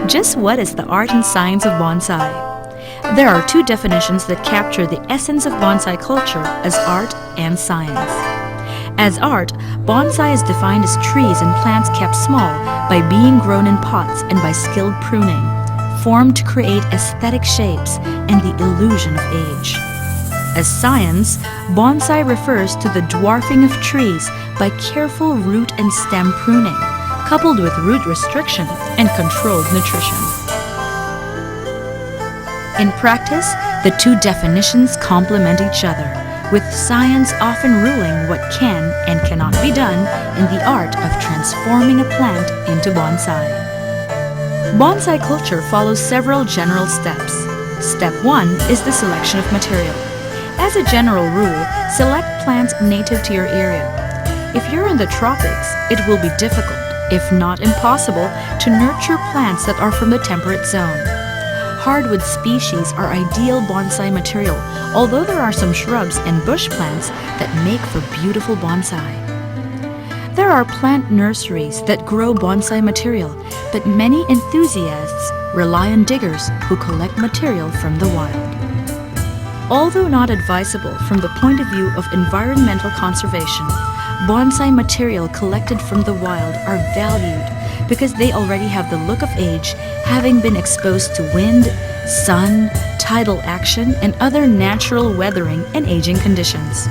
Just what is the art and science of bonsai? There are two definitions that capture the essence of bonsai culture as art and science. As art, bonsai is defined as trees and plants kept small by being grown in pots and by skilled pruning, formed to create aesthetic shapes and the illusion of age. As science, bonsai refers to the dwarfing of trees by careful root and stem pruning, coupled with root restriction and controlled nutrition. In practice, the two definitions complement each other, with science often ruling what can and cannot be done in the art of transforming a plant into bonsai. Bonsai culture follows several general steps. Step 1 is the selection of material. As a general rule, select plants native to your area. If you're in the tropics, it will be difficult, if not impossible, to nurture plants that are from the temperate zone. Hardwood species are ideal bonsai material, although there are some shrubs and bush plants that make for beautiful bonsai. There are plant nurseries that grow bonsai material, but many enthusiasts rely on diggers who collect material from the wild. Although not advisable from the point of view of environmental conservation, bonsai material collected from the wild are valued because they already have the look of age, having been exposed to wind, sun, tidal action, and other natural weathering and aging conditions.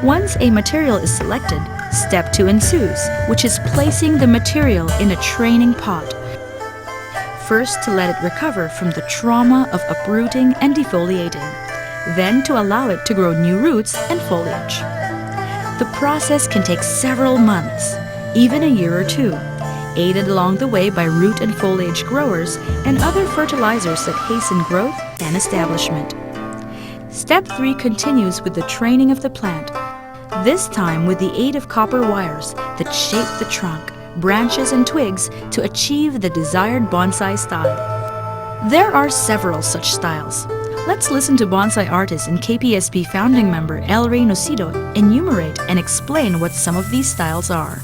Once a material is selected, step 2 ensues, which is placing the material in a training pot. First, to let it recover from the trauma of uprooting and defoliating, then to allow it to grow new roots and foliage. The process can take several months, even a year or two, aided along the way by root and foliage growers and other fertilizers that hasten growth and establishment. Step 3 continues with the training of the plant, this time with the aid of copper wires that shape the trunk, branches and twigs to achieve the desired bonsai style. There are several such styles. Let's listen to bonsai artist and KPSB founding member El Rey Nocido enumerate and explain what some of these styles are.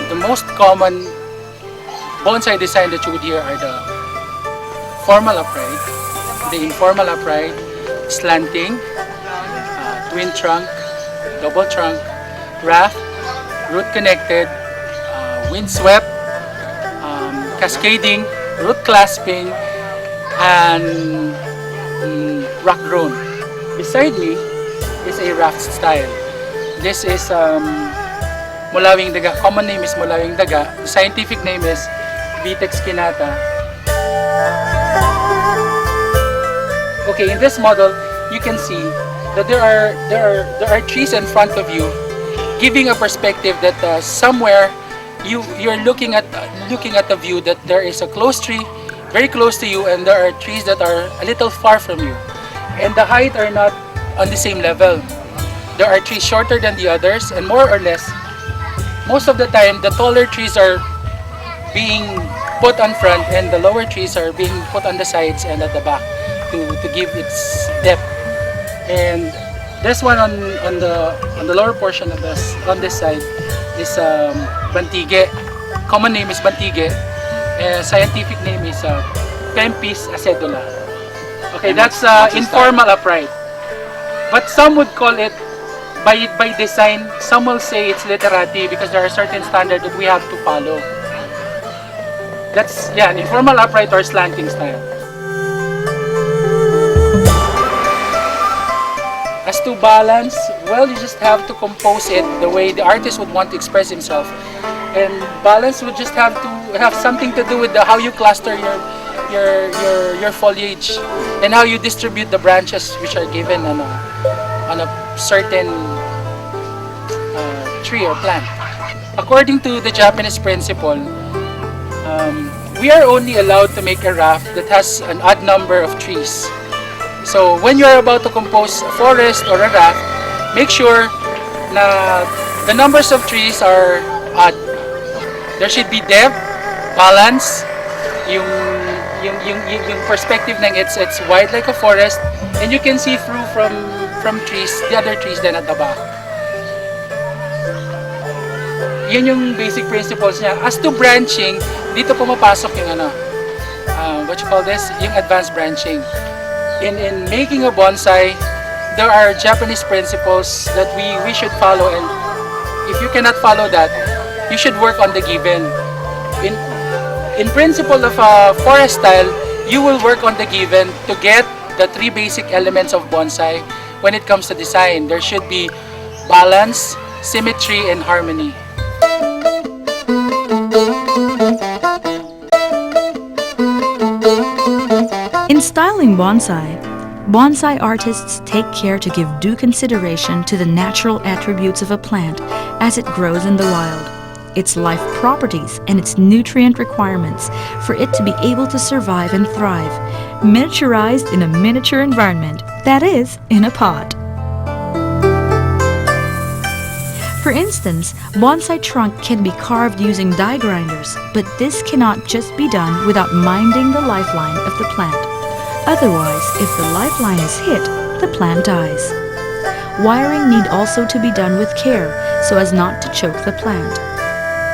The most common bonsai design that you would hear are the formal upright, the informal upright, slanting, twin trunk, double trunk, raft, root connected, windswept, cascading, root clasping, and rock grown. Beside me is a raft style. This is mulawing daga. Common name is mulawing daga. The scientific name is Vitex crenata. Okay, in this model, you can see that there are trees in front of you, giving a perspective that somewhere you're looking at the view that there is a close tree very close to you, and there are trees that are a little far from you, and the height are not on the same level. There are trees shorter than the others, and more or less, most of the time, the taller trees are being put on front, and the lower trees are being put on the sides and at the back to give its depth. And this one on the lower portion of this on this side is bantige. Common name is bantige. Scientific name is Pempis acedula. Okay, that's informal upright. But some would call it, by design, some will say it's literati because there are certain standards that we have to follow. That's, yeah, informal upright or slanting style. As to balance, well, you just have to compose it the way the artist would want to express himself. And balance would just have to have something to do with how you cluster your foliage and how you distribute the branches which are given on a certain tree or plant. According to the Japanese principle, we are only allowed to make a raft that has an odd number of trees. So when you are about to compose a forest or a raft, make sure na the numbers of trees are odd. There should be depth, balance, yung perspective ng it's wide like a forest, and you can see through from trees, the other trees then at the back. Yun yung basic principles niya. As to branching, dito pumapasok yung what you call this? Yung advanced branching. In making a bonsai, there are Japanese principles that we should follow, and if you cannot follow that, you should work on the given. In principle of forest style, you will work on the given to get the 3 basic elements of bonsai. When it comes to design, there should be balance, symmetry, and harmony. In styling bonsai artists take care to give due consideration to the natural attributes of a plant as it grows in the wild, its life properties and its nutrient requirements for it to be able to survive and thrive, miniaturized in a miniature environment, that is, in a pot. For instance, bonsai trunk can be carved using die grinders, but this cannot just be done without minding the lifeline of the plant. Otherwise, if the lifeline is hit, the plant dies. Wiring need also to be done with care so as not to choke the plant.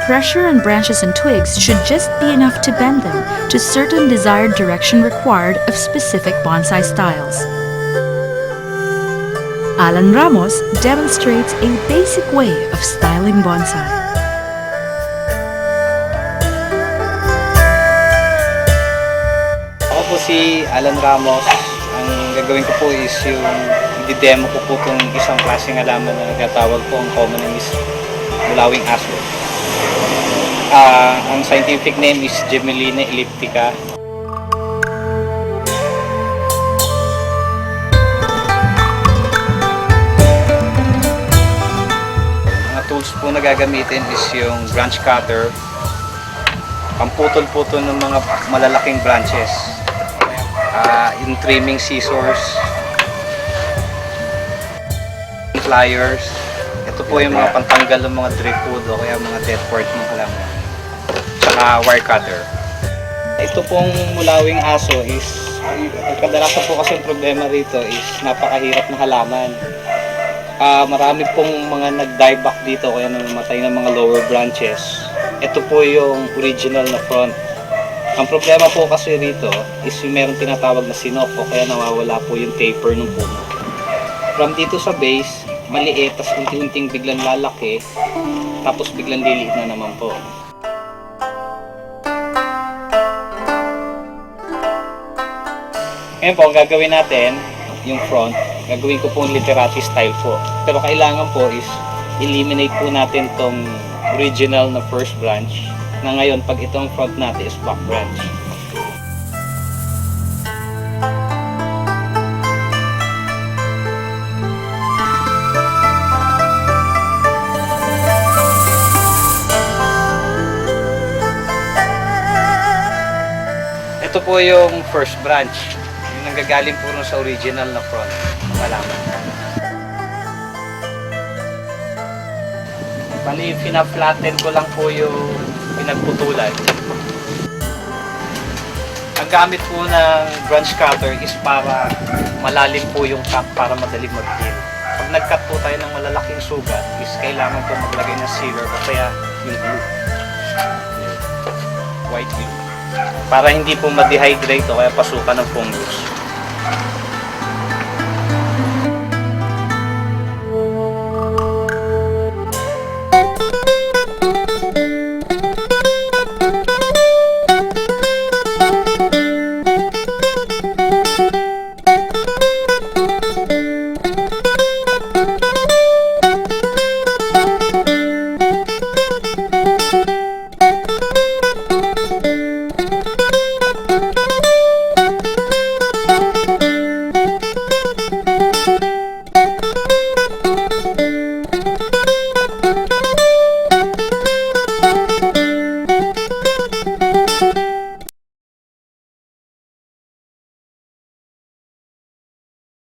Pressure on branches and twigs should just be enough to bend them to certain desired direction required of specific bonsai styles. Alan Ramos demonstrates a basic way of styling bonsai. Ako po si Alan Ramos. Ang gagawin ko po is yung i-demo ko po itong isang klaseng halaman na nagtatawag po ang common name is mulawing aso. Ang scientific name is Gemelina elliptica. Tools po na gagamitin is yung branch cutter, pamputol-putol ng mga malalaking branches, yung trimming scissors, pliers. Ito po yung mga pantanggal ng mga driftwood o kaya mga dead part ng halaman, tsaka wire cutter. Ito pong mulawing aso is, kadalasan po kasi yung problema rito is napakahirap na halaman. Marami pong mga nag-die back dito kaya namamatay ng mga lower branches. Ito po yung original na front. Ang problema po kasi rito is yung meron tinatawag na sinok o kaya nawawala po yung taper ng puno. From dito sa base, maliit, tapos unti-unting biglang lalaki, tapos biglang liliit na naman po. Ngayon po, ang gagawin natin, yung front, gagawin ko po yung literati style po. Pero kailangan po is eliminate po natin tong original na first branch na ngayon pag itong front natin is back branch. Ito po yung first branch. Nanggagaling po sa original na front ng halaman. Bali, pina-flatten ko lang po yung pinagputulan. Ang gamit po ng branch cutter is para malalim po yung cut para madaling mag-peel. Pag nag-cut po tayo ng malalaking sugat, is kailangan po maglagay ng sealer o kaya yung glue. White glue. Para hindi po ma-dehydrate o kaya pasukan ng fungus.